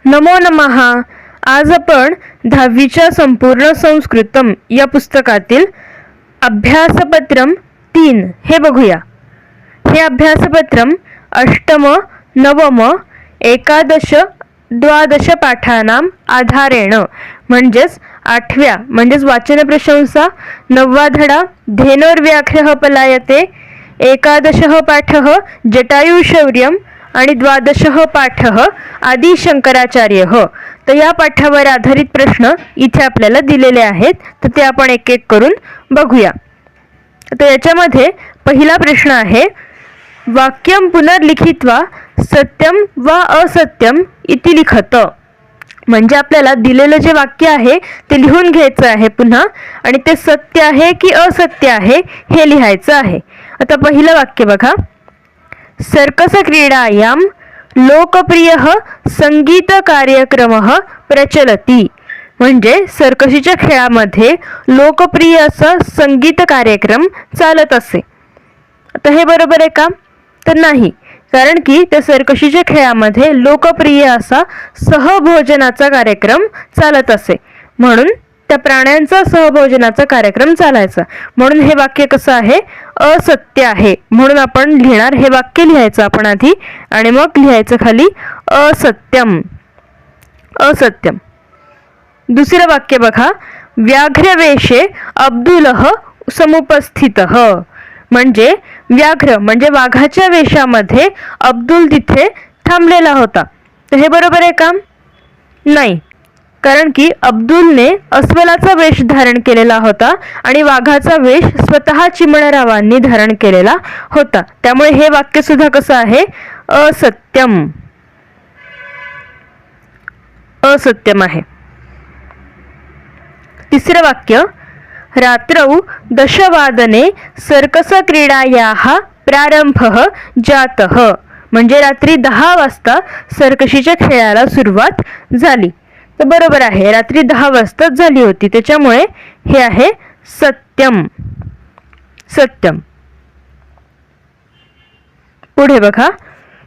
नमो नमः. आज आपण 10वीच्या संपूर्ण संस्कृतम या पुस्तकातील अभ्यासपत्रम 3 हे बघूया. हे अभ्यासपत्रम अष्टम नवम एकादश द्वादश पाठानाम आधारेण म्हणजेच 8व्या म्हणजेच वाचन प्रशंसा 9वा धडा धेनोर्व्याघ्रः पलायते, एकादशः पाठः जटायुशौर्यम आणि द्वादशः पाठः आदि शंकराचार्यः. तर या पाठावर आधारित प्रश्न इथे आपल्याला दिलेले आहेत, तर ते आपण एक एक करून बघूया. तर याच्यामध्ये पहिला प्रश्न आहे, वाक्यम पुनर्लिखित्वा सत्यम वा असत्यम इति लिखत. म्हणजे आपल्याला दिलेलं जे वाक्य आहे ते लिहून घ्यायचं आहे पुन्हा, आणि ते सत्य आहे की असत्य आहे हे लिहायचं आहे. आता पहिलं वाक्य बघा, सर्कस क्रीडायां लोकप्रियः संगीत कार्यक्रमः प्रचलति. म्हणजे सर्कशीच्या खेळामध्ये लोकप्रिय असा संगीत कार्यक्रम चालत असे. आता हे बरोबर आहे का? तर नाही, कारण की त्या सर्कशीच्या खेळामध्ये लोकप्रिय असा सहभोजनाचा कार्यक्रम चालत असे, म्हणून त्या प्राण्यांचा सहभोजनाचा कार्यक्रम चालायचा. म्हणून हे वाक्य कसं आहे? असत्य आहे. म्हणून आपण लिहिणार, हे वाक्य लिहायचं आपण आधी आणि मग लिहायचं खाली असत्यम. असत्यम. दुसरं वाक्य बघा, व्याघ्रवेषे अब्दुलः समुपस्थितः. म्हणजे व्याघ्र म्हणजे वाघाच्या वेशामध्ये अब्दुल तिथे थांबलेला होता. तर हे बरोबर आहे का? नाही, कारण की अब्दुलने अस्वलाचा वेश धारण केलेला होता आणि वाघाचा वेश स्वतः चिमणरावांनी धारण केलेला होता. त्यामुळे हे वाक्य सुद्धा कसं आहे? असत्यम. असत्यम आहे. तिसरं वाक्य, रात्रौ दशवादने सर्कस क्रीडायाः प्रारंभः जातः. म्हणजे रात्री 10 वाजता सर्कशीच्या खेळाला सुरुवात झाली. तर बरोबर आहे, रात्री 10 वाजता झाली होती, त्याच्यामुळे हे आहे सत्यम. सत्यम. पुढे बघा,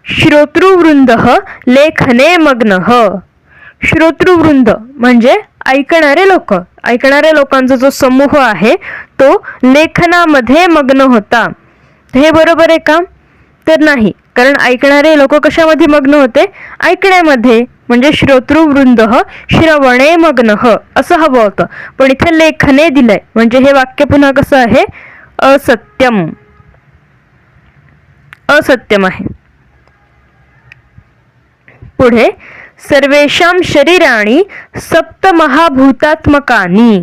श्रोतृवृंदः लेखने मग्नः. श्रोतृवृंद म्हणजे ऐकणारे लोक. ऐकणाऱ्या लोकांचा जो समूह आहे तो लेखनामध्ये मग्न होता. हे बरोबर आहे का? तर नाही, कारण ऐकणारे लोक कशामध्ये मग्न होते? ऐकण्यामध्ये. म्हणजे श्रोतृवृंद श्रवणे मग्नः असं हवं होतं, पण इथे लेखने दिलंय, म्हणजे हे वाक्य पुन्हा कसं आहे? असत्यम. असत्यम आहे. पुढे, सर्वेषां शरीराणि सप्तमहाभूतात्मकानि.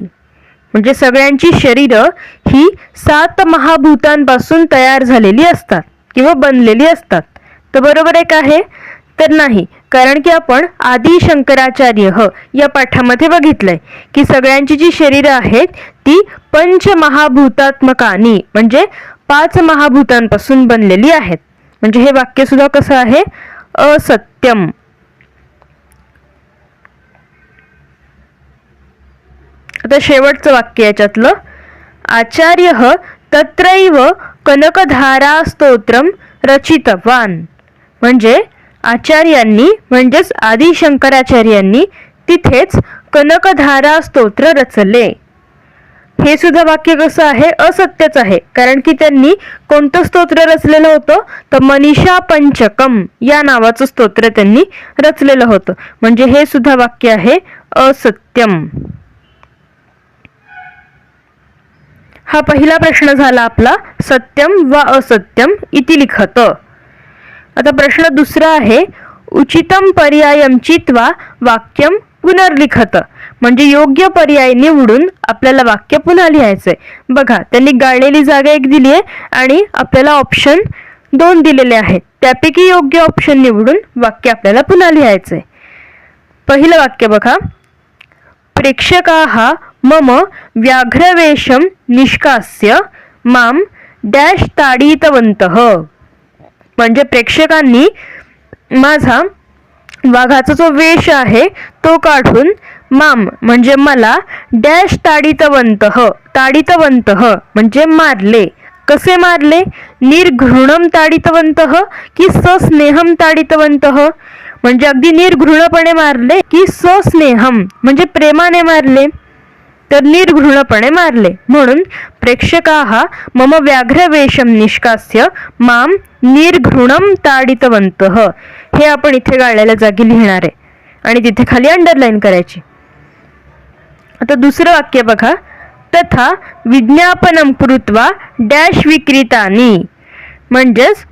म्हणजे सगळ्यांची शरीरं ही 7 महाभूतांपासून तयार झालेली असतात किंवा बनलेली असतात. तर बरोबर आहे का हे? तर नाही, कारण की आपण आदि शंकराचार्य या पाठामध्ये बघितलंय की सगळ्यांची जी शरीरं आहेत ती पंचमहाभूतात्मकानी म्हणजे 5 महाभूतांपासून बनलेली आहेत. म्हणजे हे वाक्य सुद्धा कसं आहे? असत्यम. आता शेवटचं वाक्य याच्यातलं, आचार्यः तत्रैव कनकधारा स्तोत्रम रचितवान. म्हणजे आचार्यांनी म्हणजेच आदि शंकराचार्यांनी तिथेच कनकधारा स्तोत्र रचले. हे सुद्धा वाक्य कसं आहे? असत्यच आहे, कारण की त्यांनी कोणतं स्तोत्र रचलेलं होतं? तर मनीषा पंचकम या नावाचं स्तोत्र त्यांनी रचलेलं होतं. म्हणजे हे सुद्धा वाक्य आहे असत्यम. हा पहिला प्रश्न झाला आपला, सत्यम वा असत्यम इति लिखत. आता प्रश्न दुसरा आहे, उचितम पर्यायम चित्वा वाक्यम पुनर्लिखत. म्हणजे योग्य पर्याय निवडून आपल्याला वाक्य पुन्हा लिहायचंय. बघा, त्यांनी गाळलेली जागा 1 दिली आहे आणि आपल्याला ऑप्शन 2 दिलेले आहेत. त्यापैकी योग्य ऑप्शन निवडून वाक्य आपल्याला पुन्हा लिहायचंय. पहिलं वाक्य बघा, प्रेक्षकाः मम व्याघ्रवेषम निष्कास्य माम डॅश ताडितवन्तः. म्हणजे प्रेक्षकांनी माझा वाघाचा जो वेश आहे तो काढून माम म्हणजे मला डॅश ताडितवन्तः. ताडितवन्तः म्हणजे मारले. कसे मारले? निर्घृणम ताडितवन्तः की सस्नेहम ताडितवन्तः. म्हणजे अगदी निर्घृणपणे मारले की सस्नेहम म्हणजे प्रेमाने मारले, तर निर्घृणपणे मारले. म्हणून प्रेक्षकाः मम व्याघ्रवेषम निष्कास्य माम निर्घृणम ताडितवन्तः, हे आपण इथे गाळलेल्या जागी लिहिणार आहे आणि तिथे खाली अंडरलाईन करायची. आता दुसरं वाक्य बघा, तथा विज्ञापनम कृत्वा डॅश विक्रीतानी, म्हणजेच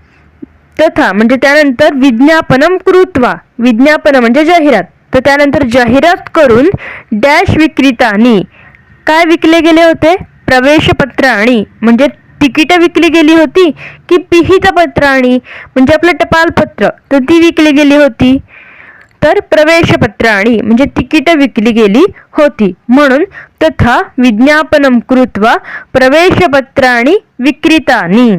तथा म्हणजे त्यानंतर विज्ञापनम कृत्वा, विज्ञापन म्हणजे जाहिरात, तर त्यानंतर जाहिरात करून डॅश विक्रीतानी काय विकले गेले होते, प्रवेशपत्राणी म्हणजे तिकीट विकली गेली होती, की पिहितपत्राणी म्हणजे आपलं टपालपत्र, तर ती विकली गेली होती. तर प्रवेशपत्राणी म्हणजे तिकीट विकली गेली होती. म्हणून तथा विज्ञापनम कृत्वा प्रवेशपत्राणी विक्रीतानी.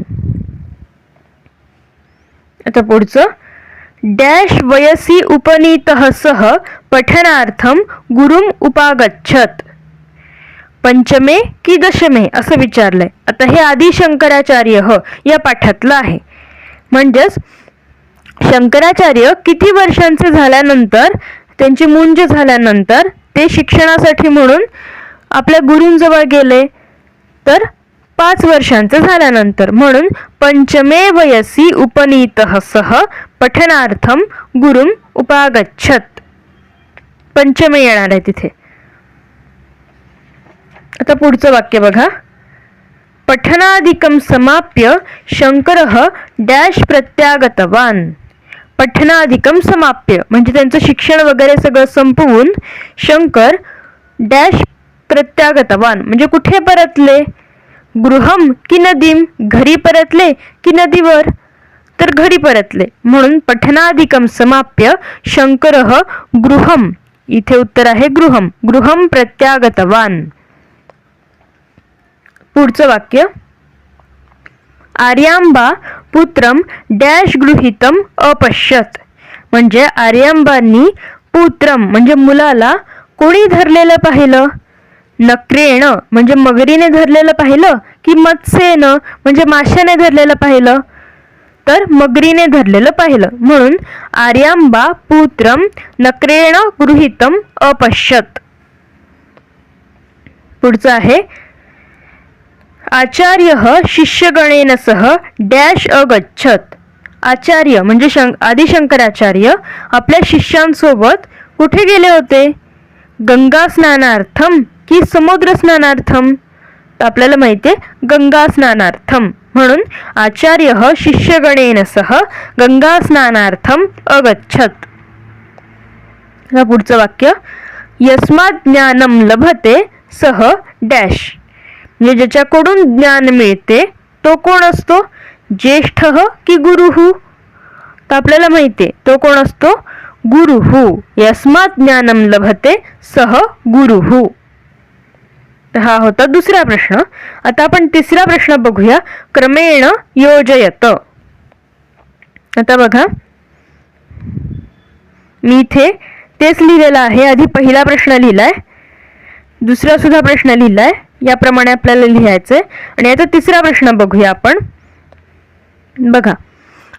आता पुढचं, डॅश वयसी उपनीतः सह पठनार्थम गुरुम उपागच्छत, पंचमे की दशमे असं विचारलंय. आता हे आदि शंकराचार्य या पाठातलं आहे. म्हणजेच शंकराचार्य किती वर्षांचे झाल्यानंतर, त्यांची मुंज झाल्यानंतर ते शिक्षणासाठी म्हणून आपल्या गुरूंजवळ गेले, तर 5 वर्षांचे झाल्यानंतर. म्हणून पंचमे वयसी उपनीतः सह पठनार्थम गुरुम उपागच्छत, पंचमे येणार आहे तिथे. आता पुढचं वाक्य बघा, पठनादिकं समाप्य शंकरः डॅश प्रत्यागतवान. पठनादिकं समाप्य म्हणजे त्यांचं शिक्षण वगैरे सगळं संपवून शंकर डॅश प्रत्यागतवान म्हणजे कुठे परतले, गृहम की नदीम, घरी परतले की नदीवर, तर घरी परतले. म्हणून पठनादिकं समाप्य शंकरः गृहम, इथे उत्तर आहे गृहम, गृहम प्रत्यागतवान. पुढचं वाक्य, आर्यांबा पुत्रम डॅश गृहीतम अपश्यत, म्हणजे आर्यांबांनी पुत्रम म्हणजे मुलाला कोणी धरलेलं पाहिलं, नक्रेण म्हणजे मगरीने धरलेलं पाहिलं, की मत्स्येन म्हणजे माशाने धरलेलं पाहिलं, तर मगरीने धरलेलं पाहिलं. म्हणून आर्यांबा पुत्रम नक्रेण गृहीतम अपश्यत. पुढचं आहे, आचार्य शिष्यगणेन सह डॅश अगच्छत. आचार्य म्हणजे आदिशंकराचार्य आपल्या शिष्यांसोबत कुठे गेले होते, गंगा स्नानार्थम की समुद्र स्नानार्थम, तर आपल्याला माहिती आहे गंगा स्नानार्थम. म्हणून आचार्य शिष्यगणेन सह गंगा स्नानार्थम अगच्छत. पुढचं वाक्य, यस्मात् ज्ञानम लभते सह डॅश, म्हणजे ज्याच्याकडून ज्ञान मिळते तो कोण असतो, ज्येष्ठ की गुरुहू, तर आपल्याला माहिती आहे तो कोण असतो, गुरुहू. यस्मात् ज्ञानम लभते सह गुरुहू. तर हा होता दुसरा प्रश्न. आता आपण तिसरा प्रश्न बघूया, क्रमेण योजयत. आता बघा, मी इथे तेच लिहिलेलं आहे. आधी पहिला प्रश्न लिहिलाय, दुसरा सुद्धा प्रश्न लिहिलाय, याप्रमाणे आपल्याला लिहायचंय. आणि आता तिसरा प्रश्न बघूया आपण. बघा,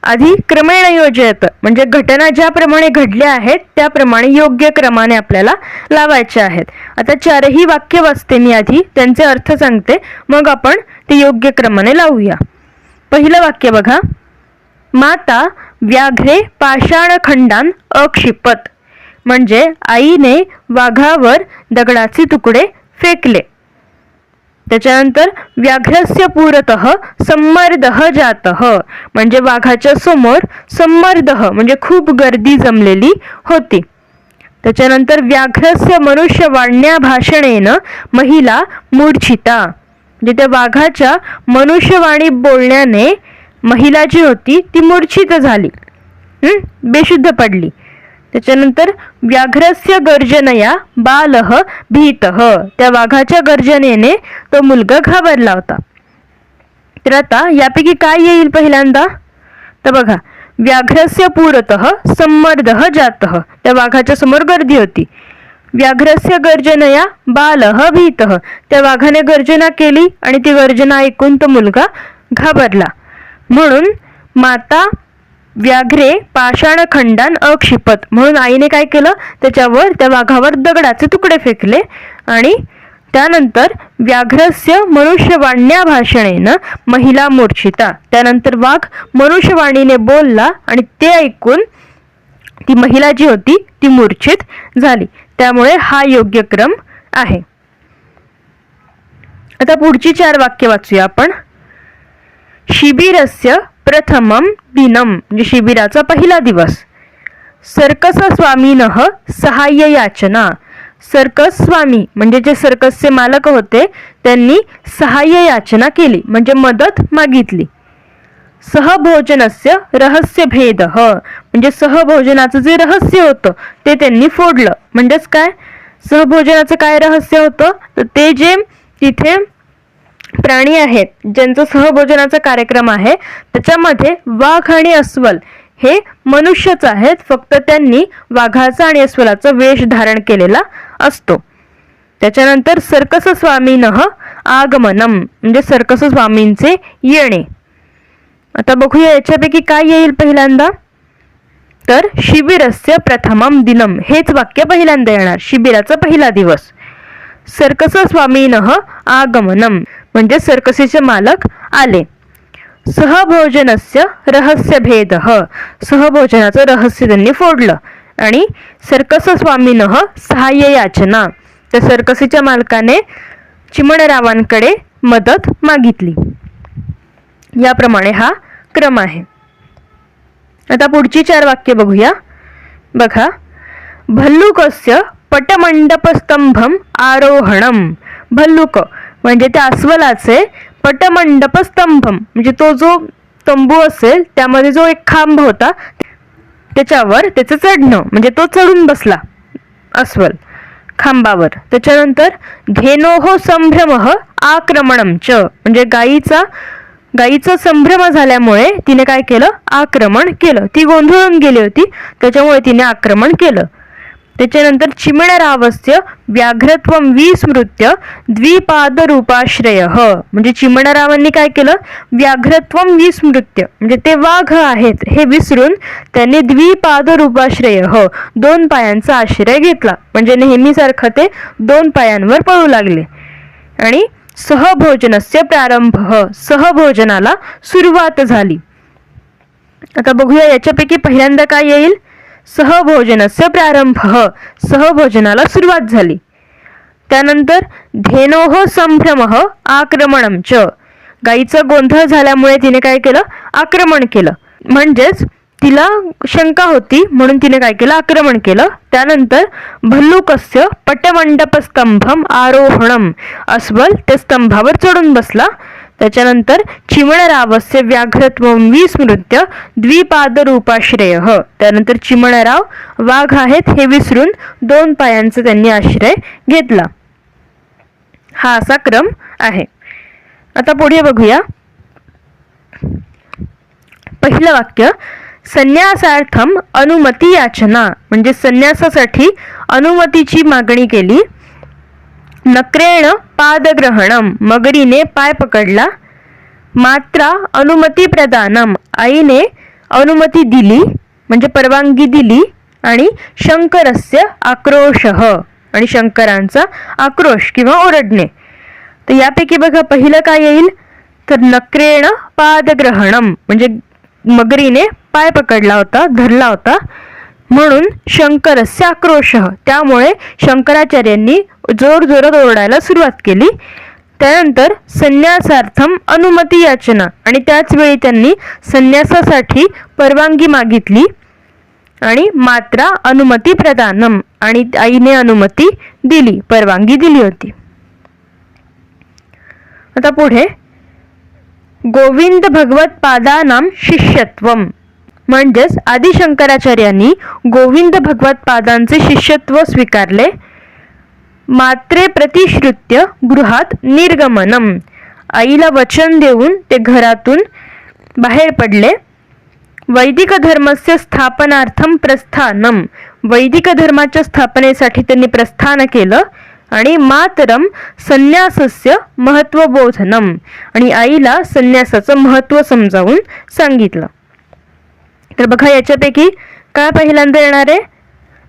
आधी क्रमेण योजयत म्हणजे घटना ज्याप्रमाणे घडल्या आहेत त्याप्रमाणे योग्य क्रमाने आपल्याला लावायच्या आहेत. आता 4ही वाक्य वाचते मी, आधी त्यांचे अर्थ सांगते, मग आपण ते योग्य क्रमाने लावूया. पहिलं वाक्य बघा, माता व्याघ्रे पाषाणखंडान अक्षिपत, म्हणजे आईने वाघावर दगडाचे तुकडे फेकले. त्याच्यानंतर व्याघ्रस्य पुरतः सम्मर्दः जातः, म्हणजे वाघाच्या समोर सम्मर्दः म्हणजे खूप गर्दी जमलेली होती. त्याच्यानंतर व्याघ्रस्य मनुष्य वाण्या भाषणेन महिला मूर्छिता, म्हणजे त्या वाघाच्या मनुष्यवाणी बोलण्याने महिला जी होती ती मूर्छित झाली, बेशुद्ध पडली. त्याच्यानंतर व्याघ्रस्य गर्जनया बालः भीतः, त्या वाघाच्या गर्जनेने तो मुलगा घाबरला होता. तर आता यापैकी काय येईल पहिल्यांदा, तर बघा, व्याघ्रस्य पुरतः सम्मर्दः जातः, त्या वाघाच्या समोर गर्दी होती. व्याघ्रस्य गर्जनया बालः भीतः, त्या वाघाने गर्जना केली आणि ती गर्जना ऐकून तो मुलगा घाबरला. म्हणून माता व्याघ्रे पाषाणखंडान अक्षिपत, म्हणून आईने काय केलं, त्याच्यावर त्या वाघावर दगडाचे तुकडे फेकले. आणि त्यानंतर व्याघ्रस्य मनुष्यवाण्या भाषणेन महिला मूर्छिता, त्यानंतर वाघ मनुष्यवाणीने बोलला आणि ते ऐकून ती महिला जी होती ती मूर्छित झाली. त्यामुळे हा योग्य क्रम आहे. आता पुढची 4 वाक्य वाचूया आपण. शिबिरस्य प्रथमम दिनम, म्हणजे शिबिराचा पहिला दिवस. सर्कस स्वामीनः सहाय्य याचना, सर्कस स्वामी म्हणजे जे सर्कसचे मालक होते त्यांनी सहाय्य याचना केली, म्हणजे मदत मागितली. सहभोजनस्य रहस्य भेद, म्हणजे सहभोजनाचं जे रहस्य होतं ते त्यांनी फोडलं. म्हणजेच काय, सहभोजनाचं काय रहस्य होतं, तर ते जे तिथे प्राणी आहेत ज्यांचा सहभोजनाचा कार्यक्रम आहे त्याच्यामध्ये वाघ आणि अस्वल हे मनुष्यच आहेत, फक्त त्यांनी वाघाचा आणि अस्वलाचा वेश धारण केलेला असतो. त्याच्यानंतर सर्कस स्वामीनः आगमनम, म्हणजे सर्कस स्वामींचे येणे. आता बघूया याच्यापैकी काय येईल पहिल्यांदा. तर शिबिरस्य प्रथमम दिनम, हेच वाक्य पहिल्यांदा येणार, शिबिराचा पहिला दिवस. सर्कस स्वामीनः आगमनम, म्हणजे सर्कसीचे मालक आले. सहभोजनस्य रहस्य भेद, सहभोजनाचं रहस्य त्यांनी फोडलं. आणि सर्कस स्वामीनः सहाय्य याचना, त्या सर्कसीच्या मालकाने चिमणरावांकडे मदत मागितली. याप्रमाणे हा क्रम आहे. आता पुढची 4 वाक्य बघूया. बघा, भल्लुकस्य पटमंडपस्तंभम आरोहणम, भल्लुक म्हणजे त्या अस्वलाचे पटमंडपस्तंभम, म्हणजे तो जो तंबू असेल त्यामध्ये जो एक खांब होता त्याच्यावर त्याचं चढणं, म्हणजे तो चढून बसला अस्वल खांबावर. त्याच्यानंतर धेनोः संभ्रमः आक्रमणम च, म्हणजे गायीचा संभ्रम झाल्यामुळे तिने काय केलं, आक्रमण केलं. ती गोंधळून गेली होती त्याच्यामुळे तिने आक्रमण केलं. त्याच्यानंतर चिमणरावस्य व्याघ्रत्वम विस्मृत्य द्विपादरूपाश्रय, म्हणजे चिमणरावांनी काय केलं, व्याघ्रत्वम विस्मृत्य म्हणजे ते वाघ आहेत हे विसरून त्यांनी द्विपादरूपाश्रय, 2 पायांचा आश्रय घेतला, म्हणजे नेहमीसारखं ते 2 पायांवर पळू लागले. आणि सहभोजनस्य प्रारंभ, सहभोजनाला सुरुवात झाली. आता बघूया याच्यापैकी पहिल्यांदा काय येईल. सहभोजनस्य प्रारंभ, सहभोजनाला सुरुवात झाली. त्यानंतर धेनोः संभ्रमः आक्रमणम च, गाईचा गोंधळ झाल्यामुळे तिने काय केलं, आक्रमण केलं. म्हणजेच तिला शंका होती म्हणून तिने काय केलं, आक्रमण केलं. त्यानंतर भल्लुकस्य पटमंडपस्तंभम आरोहणम, अस्वल त्या स्तंभावर चढून बसला. त्याच्यानंतर चिमणरावस्य व्याघ्रत्वम विस्मृत्य द्विपादरूपाश्रय, त्यानंतर चिमणराव वाघ आहेत हे विसरून 2 पायांचा त्यांनी आश्रय घेतला. हा असा क्रम आहे. आता पुढे बघूया. पहिलं वाक्य, संन्यासार्थम अनुमती याचना, म्हणजे संन्यासासाठी अनुमतीची मागणी केली. नक्रेण पादग्रहणम, मगरीने पाय पकडला. मात्रा अनुमती प्रदानम, आईने अनुमती दिली म्हणजे परवानगी दिली. आणि शंकरस्य आक्रोशः, आणि शंकरांचा आक्रोश किंवा ओरडणे. तर यापैकी बघा पहिलं काय येईल, तर नक्रेण पादग्रहणम म्हणजे मगरीने पाय पकडला होता, धरला होता, म्हणून शंकरस्य आक्रोशः, त्यामुळे शंकराचार्यांनी जोर जोरात ओरडायला सुरुवात केली. त्यानंतर संन्यासार्थम अनुमती याचना, आणि त्याच वेळी त्यांनी संन्यासासाठी परवानगी मागितली. आणि मात्रा अनुमती प्रदानम, आणि आईने अनुमती दिली, परवानगी दिली होती. आता पुढे गोविंद भगवत पादानाम शिष्यत्वम, म्हणजेच आदि शंकराचार्यांनी गोविंद भगवत पादांचे शिष्यत्व स्वीकारले. मात्रे प्रतिश्रुत्य गृहात निर्गमनम, आईला वचन देऊन ते घरातून बाहेर पडले. वैदिक धर्मस्य स्थापनार्थम प्रस्थानम, वैदिक धर्माच्या स्थापनेसाठी त्यांनी प्रस्थान केलं. आणि मातरम संन्यासस्य महत्वबोधनम, आणि आईला संन्यासाचं महत्त्व समजावून सांगितलं. तर बघा याच्यापैकी काय पहिल्यांदा येणार आहे,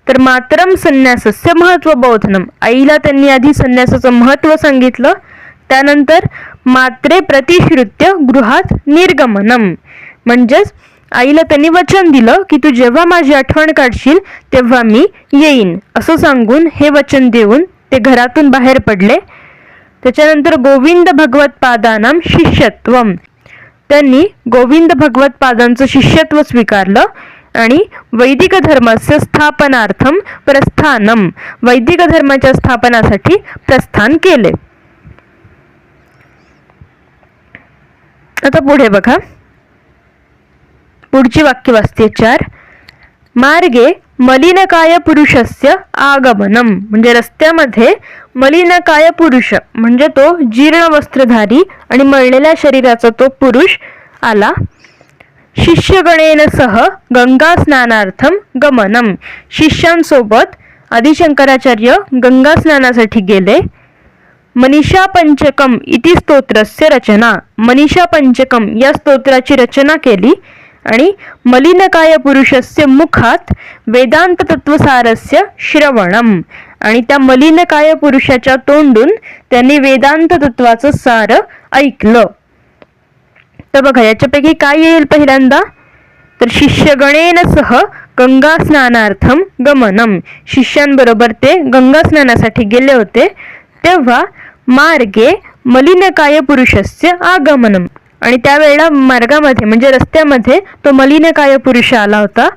तर मातरम संन्यासस्य महत्व बोधनम. आईला त्यांनी आधी संन्यासाचं महत्व सांगितलं. त्यानंतर मात्रे प्रतिश्रुत्य गृहात निर्गमनम, म्हणजेच आईला त्यांनी वचन दिलं की तू जेव्हा माझी आठवण काढशील तेव्हा मी येईन असं सांगून हे वचन देऊन ते घरातून बाहेर पडले. त्याच्यानंतर गोविंद भगवत पादानाम शिष्यत्वम, त्यांनी गोविंद भगवत पादांचं शिष्यत्व स्वीकारलं आणि वैदिक धर्माच्या स्थापनार्थम प्रस्थानम, वैदिक धर्माच्या स्थापनासाठी प्रस्थान केले. आता पुढे बघा, पुढची वाक्य वाचते 4. मार्गे मलिनकाय पुरुषस्य आगमनम, म्हणजे रस्त्यामध्ये मलिनकाय पुरुष म्हणजे तो जीर्ण वस्त्रधारी आणि मळलेल्या शरीराचा तो पुरुष आला. शिष्यगणेन सह गंगा स्नानार्थम गमनम, शिष्यांसोबत आदिशंकराचार्य गंगा स्नानासाठी गेले. मनीषा पंचकम इति स्तोत्रस्य रचना, मनीषा पंचकम या स्तोत्राची रचना केली आणि मलिनकाय पुरुषस्य मुखात वेदांत तत्वसारस्य श्रवणम, आणि त्या मलिनकाय पुरुषाच्या तोंडून त्यांनी वेदांत तत्वाचं सार ऐकलं. तर बघा याच्यापैकी काय येईल पहिल्यांदा, तर शिष्यगणेन सह गंगा स्नानार्थम गमनम, शिष्यांबरोबर ते गंगा स्नानासाठी गेले होते. तेव्हा मार्गे मलिनकाय पुरुषस्य आगमनम, आणि त्यावेळेला मार्गामध्ये म्हणजे रस्त्यामध्ये तो मलिनकाय पुरुष आला होता.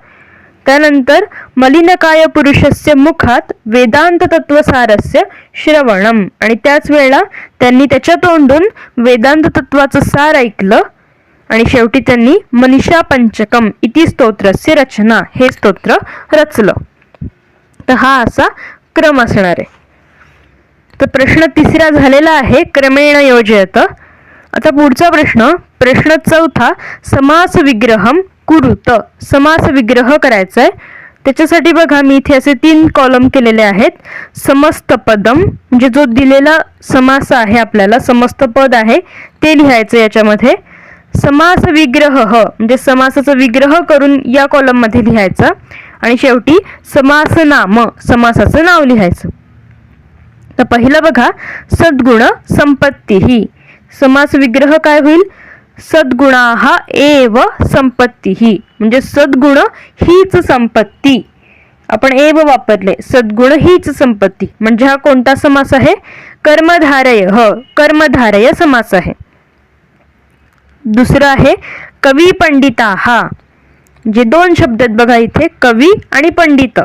त्यानंतर मलिनकाय पुरुषस्य मुखात वेदांत तत्वसारस्य श्रवणम, आणि त्याच वेळेला त्यांनी त्याच्या तोंडून वेदांत तत्वाचं सार ऐकलं. आणि शेवटी त्यांनी मनीषा पंचकम इति स्तोत्रस्य रचना, हे स्तोत्र रचलं. तर हा असा क्रम असणार आहे. तर प्रश्न 3 झालेला आहे, क्रमेण योजयत. आता पुढचा प्रश्न 4, समास विग्रहम कुरुत, समास विग्रह करायचा आहे. त्याच्यासाठी बघा मी इथे असे 3 कॉलम केलेले आहेत. समस्त पदम म्हणजे जो दिलेला समास आहे, आपल्याला समस्त पद आहे ते लिहायचं याच्यामध्ये. समास विग्रह म्हणजे समासाचा विग्रह करून या कॉलम मध्ये लिहायचा. आणि शेवटी समास नाम, समासाचं नाव लिहायचं. तर पहिलं बघा, सद्गुण संपत्ती ही, समास विग्रह काय होईल, सद्गुणाः एव संपत्ती ही, म्हणजे सद्गुण हीच संपत्ती. आपण एव वापरले, सद्गुण हीच संपत्ती. म्हणजे हा कोणता समास आहे, कर्मधारय, कर्मधारय समास आहे. दुसरं आहे कवी पंडिताः, जे 2 शब्द आहेत बघा इथे, कवी आणि पंडित,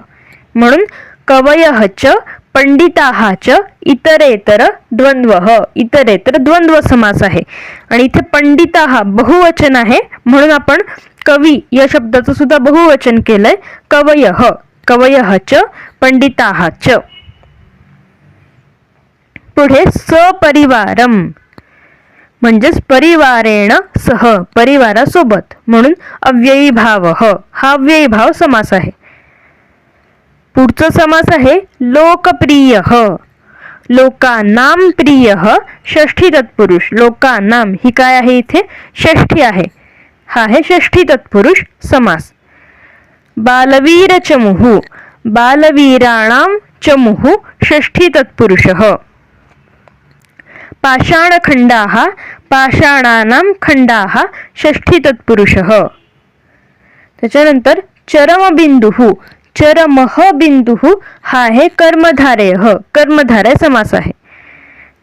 म्हणून कवयः च पंडिताः च इतरेतर द्वंद्व, इतरेतर द्वंद्व समास आहे. आणि इथे पंडिताः बहुवचन आहे, म्हणून आपण कवी या शब्दाचं सुद्धा बहुवचन केलंय, कवयः, कवयः च पंडिताः च. पुढे सपरिवारम, म्हणजेच परिवारेण सह, परिवारासोबत, म्हणून अव्ययी भाव, हा अव्ययी भाव समास आहे. पुढचा समास आहे लोकप्रिय, लोकानाम प्रिय षष्ठी तत्पुरुष. लोकानाम ही काय आहे, इथे षष्ठी आहे, हा आहे षष्ठी तत्पुरुष समास. बालवीर चमुः, बालवीराणाम चमुः षष्ठी तत्पुरुषः. पाषाणखंडाः, पाषाणानां खंडाः षष्ठी तत्पुरुषः. त्याच्यानंतर चरमबिंदुः, चरमः बिंदुः हा आहे कर्मधारय, कर्मधारय समास आहे.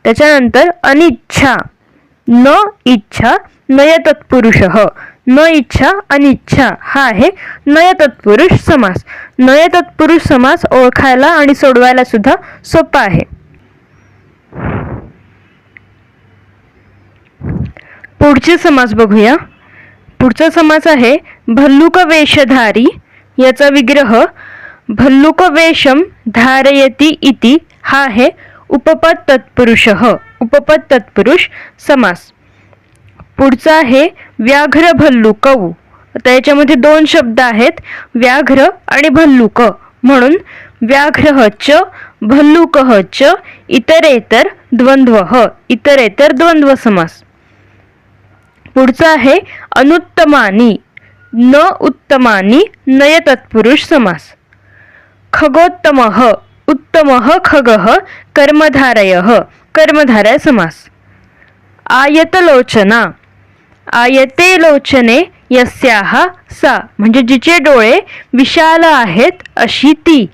त्याच्यानंतर अनिच्छा, न इच्छा नय तत्पुरुषः, न इच्छा अनिच्छा हा आहे नय तत्पुरुष समास. नय तत्पुरुष समास ओळखायला आणि सोडवायला सुद्धा सोपा आहे. पुढचे समास बघूया. पुढचा समास आहे भल्लुक वेशधारी, याचा विग्रह भल्लुक वेशम धारयति इति, हा आहे उपपद तत्पुरुषः, उपपद तत्पुरुष समास. पुढचा आहे व्याघ्र भल्लुकौ. आता याच्यामध्ये 2 शब्द आहेत, व्याघ्र आणि भल्लुक, म्हणून व्याघ्रः च भल्लुकः च इतरेतर द्वंद्वः, इतरेतर द्वंद्व समास. पुढचा आहे अनुत्तमानी, न उत्तमानी नय तत्पुरुष समास. खगोत्तमः उत्तमः खगः कर्मधारयः कर्मधारय समास. आयतलोचना आयते लोचने यस्याः सा म्हणजे जिचे डोळे विशाल आहेत अशी ती.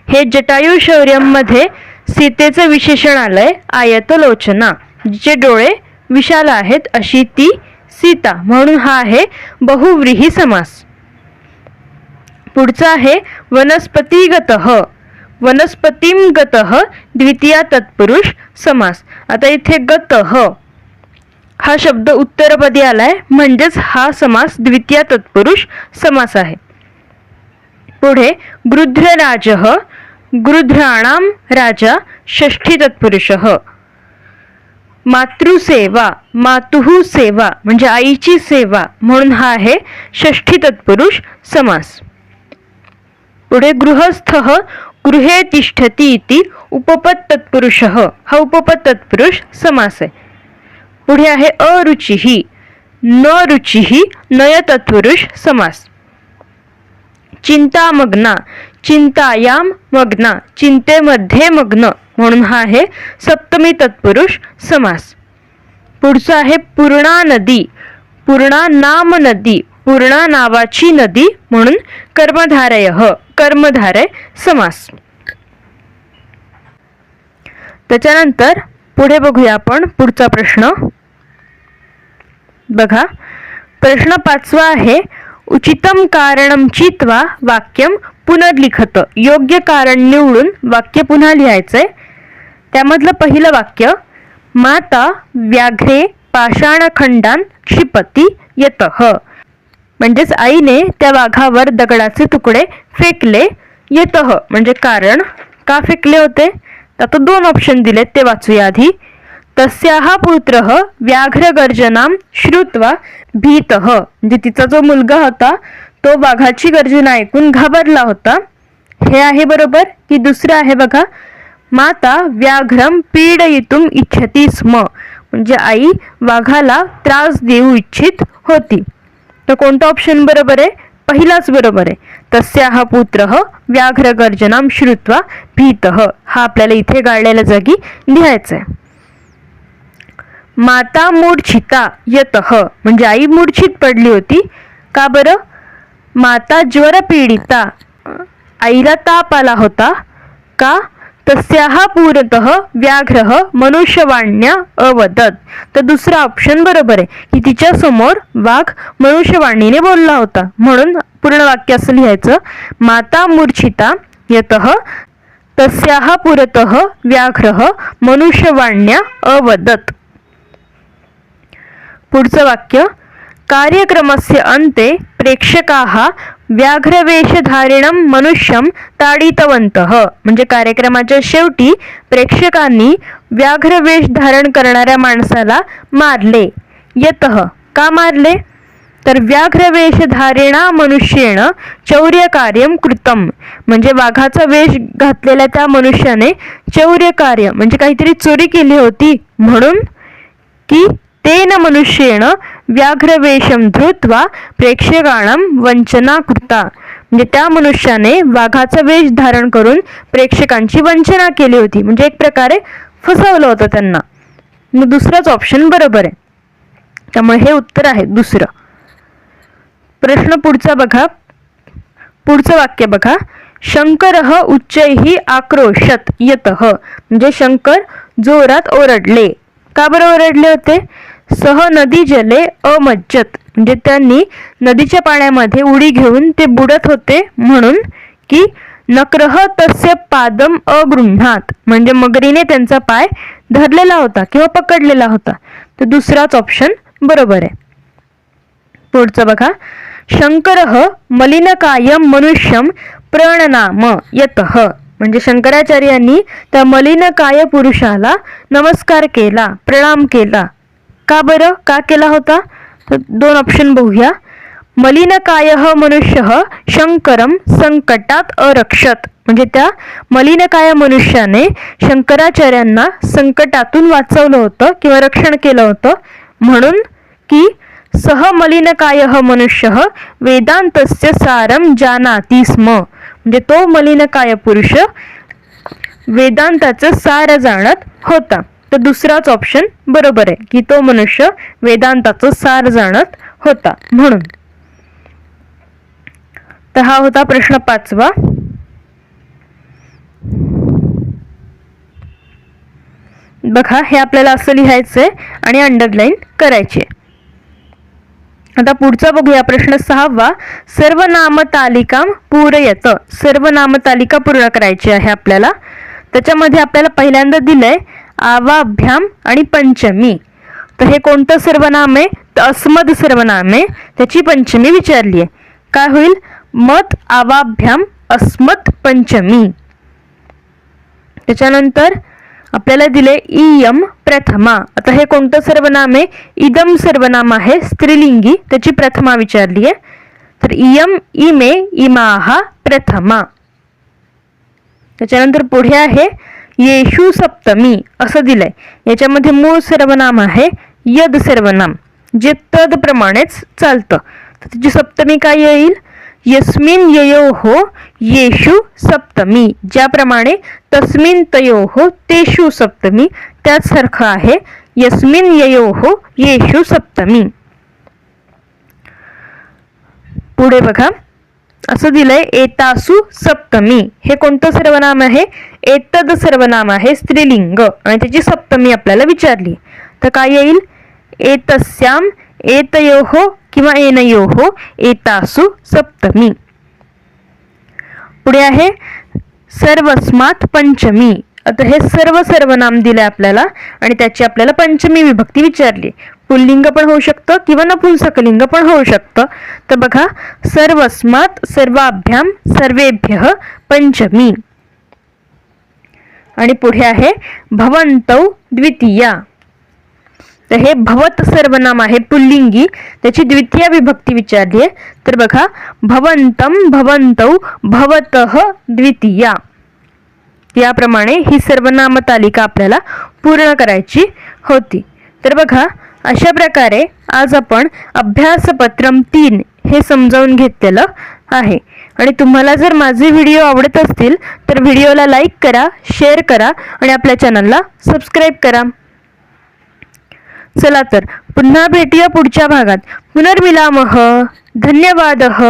हे जटायू शौर्यमध्ये सीतेचं विशेषण आलंय आयतलोचना, जिचे डोळे विशाल आहेत अशी ती सीता, म्हणून हा आहे बहुव्रीही समास. पुढचा आहे वनस्पतिगतः वनस्पतीं गतः द्वितीया तत्पुरुष समास. आता इथे गतः हा शब्द उत्तरपदी आलाय, म्हणजेच हा समास द्वितीय तत्पुरुष समास आहे. पुढे गृध्रराजः गृध्राणां राजा षष्ठी तत्पुरुषः. मातृसेवा मातुः सेवा म्हणजे आईची सेवा, म्हणून हा आहे षष्ठी तत्पुरुष समास. पुढे गृहस्थः गृहे तिष्ठति इति उपपद तत्पुरुषः हा उपपद तत्पुरुष समास आहे. पुढे आहे अरुचिः न रुचिः नय तत्पुरुष समास. चिंतामग्ना चिंतायां मग्ना चिंतेमध्ये मग्न, म्हणून हा आहे सप्तमी तत्पुरुष समास. पुढचा आहे पूर्णा नदी पूर्णा नाम नदी पूर्णा नावाची नदी, म्हणून कर्मधारयः कर्मधारय समास. त्याच्यानंतर पुढे बघूया आपण पुढचा प्रश्न. बघा, प्रश्न 5वा आहे उचितम कारणम चित्वा वाक्यम पुनर्लिखत. योग्य कारण निवडून वाक्य पुन्हा लिहायचंय. त्यामधलं पहिलं वाक्य माता व्याघ्रे पाषाणखंडान क्षिपती यतः, म्हणजेच आईने त्या वाघावर दगडाचे तुकडे फेकले. यतः म्हणजे कारण, का फेकले होते, आता 2 ऑप्शन दिलेत ते वाचूया आधी. तस्याः पुत्रः व्याघ्रगर्जनां श्रुत्वा भीतः, म्हणजे तिचा जो मुलगा होता तो वाघाची गर्जना ऐकून घाबरला होता. हे आहे बरोबर की दुसरं आहे बघा, माता व्याघ्रम पीडयितुम इच्छति स्म, म्हणजे आई वाघाला त्रास देऊ इच्छित होती. तर कोणता ऑप्शन बरोबर आहे, पहिलाच बरोबर आहे. तस्याः पुत्रः व्याघ्रगर्जनां श्रुत्वा भीतः हा आपल्याला इथे गाळलेल्या जागी लिहायचा आहे. माता मूर्छिता यतः म्हणजे आई मूर्छित पडली होती. का बरं, माता ज्वरपीडिता आईला ताप आला होता. का, तस्याः पुरतः व्याघ्रः मनुष्यवाण्या अवदत. तर दुसरा ऑप्शन बरोबर आहे की तिच्या समोर वाघ मनुष्यवाणीने बोलला होता, म्हणून पूर्ण वाक्य असं लिहायचं माता मूर्छिता यतः तस्याः पुरतः व्याघ्रः मनुष्यवाण्या अवदत. पुढचं वाक्य कार्यक्रमस्य अन्ते प्रेक्षकाः व्याघ्रवेषधारिणं मनुष्यं ताडितवन्तः, म्हणजे कार्यक्रमाच्या शेवटी प्रेक्षकांनी व्याघ्रवेष धारण करणाऱ्या माणसाला मारले. यतः का मारले, तर व्याघ्रवेषधारिणा मनुष्येण चौर्यकार्यं कृतं, म्हणजे वाघाचा वेश घातलेल्या त्या मनुष्याने चौर्यकार्य म्हणजे काहीतरी चोरी केली होती, म्हणून की तेन मनुष्येण व्याघ्रवेषं धृत्वा प्रेक्षकाणां वंचना कृता, म्हणजे त्या मनुष्याने वाघाचा वेश धारण करून प्रेक्षकांची वंचना केली होती, म्हणजे एक प्रकारे फसवलं होतं त्यांना. मग दुसराच ऑप्शन बरोबर आहे, त्यामुळे हे उत्तर आहे दुसरं. प्रश्न पुढचा बघा, पुढचं वाक्य बघा. शंकरः उच्चैः आक्रोशत यतः, म्हणजे शंकर जोरात ओरडले. का बरं ओरडले होते, सह नदी जले अमज्जत, म्हणजे त्यांनी नदीच्या पाण्यामध्ये उडी घेऊन ते बुडत होते, म्हणून की नक्रह तस्य पादम अगृह्णात, म्हणजे मगरीने त्यांचा पाय धरलेला होता किंवा पकडलेला होता. तर दुसराच ऑप्शन बरोबर आहे. पुढचं बघा. शंकरः मलिनकायं मनुष्यं प्रणनाम यतः, म्हणजे शंकराचार्यांनी त्या मलिनकाय पुरुषाला नमस्कार केला, प्रणाम केला. का बरं, का केला होता, तर 2 ऑप्शन बघूया. मलिनकायः मनुष्यः शंकरं संकटात अरक्षत, म्हणजे त्या मलिनकाय मनुष्याने शंकराचार्यांना संकटातून वाचवलं होतं किंवा रक्षण केलं होतं, म्हणून की सह मलिनकायः मनुष्यः वेदान्तस्य सारं जानाति स्म. म्हणजे तो मलिनकाय पुरुष वेदांताचं सार जाणत होता. तर दुसराच ऑप्शन बरोबर आहे की तो मनुष्य वेदांताचं सार जाणत होता म्हणून. तर हा होता प्रश्न 5वा. बघा हे आपल्याला असं लिहायचंय आणि अंडरलाईन करायचे. आता पुढचा बघूया प्रश्न 6वा. सर्वनामतालिका पूरयत. सर्वनामतालिका पूर्ण करायची आहे आपल्याला. त्याच्यामध्ये आपल्याला पहिल्यांदा दिलंय आवाभ्याम आणि पंचमी. तर हे कोणतं सर्वनाम आहे? तर अस्मद सर्वनाम आहे. त्याची पंचमी विचारली आहे. काय होईल? मत आवाभ्याम अस्मत् पंचमी. त्याच्यानंतर आपल्याला दिले इयम प्रथमा. आता हे कोणतं सर्वनाम आहे? इदम सर्वनाम आहे स्त्रीलिंगी. त्याची प्रथमा विचारली आहे. तर इयम इमे इमाहा प्रथमा. त्याच्यानंतर पुढे आहे येशू सप्तमी असं दिलंय. याच्यामध्ये मूळ सर्वनाम आहे यद सर्वनाम जे तद प्रमाणेच चालतं. तर त्याची सप्तमी काय येईल? यस्मिन ययोः येषु सप्तमी. ज्याप्रमाणे तस्मिन तयोः तेषु सप्तमी त्याचसारखं आहे यस्मिन ययोः येषु सप्तमी. पुढे बघा असं दिलंय एतासु सप्तमी. हे कोणतं सर्वनाम आहे? एतद सर्वनाम आहे स्त्रीलिंग आणि त्याची सप्तमी आपल्याला विचारली. तर काय येईल? एतस्याम एतयोः किंवा एनयोः एतासु सप्तमी. पुढे आहे सर्वस्मात् पंचमी. आता हे सर्व सर्वनाम दिले आपल्याला आणि त्याची आपल्याला पंचमी विभक्ती विचारली. पुल्लिंग पण होऊ शकतं किंवा नपुंसकलिंग पण होऊ शकतं. तर बघा सर्वस्मात् सर्वाभ्याम सर्वेभ्यः पंचमी. आणि पुढे आहे भवन्तौ द्वितीया. तर हे भवत सर्वनाम आहे पुल्लिंगी. त्याची द्वितीय विभक्ती विचारली आहे. तर बघा भवंतम भवन्तौ भवतः द्वितीया. याप्रमाणे ही सर्वनाम तालिका आपल्याला पूर्ण करायची होती. तर बघा अशा प्रकारे आज आपण अभ्यासपत्रम 3 हे समजावून घेतलेलं आहे. आणि तुम्हाला जर माझे व्हिडिओ आवडत असतील तर व्हिडिओला लाईक करा, शेअर करा आणि आपल्या चॅनलला सबस्क्राईब करा. चला तर पुन्हा भेटूया पुढच्या भागात. पुनर्मिलामः. धन्यवादः.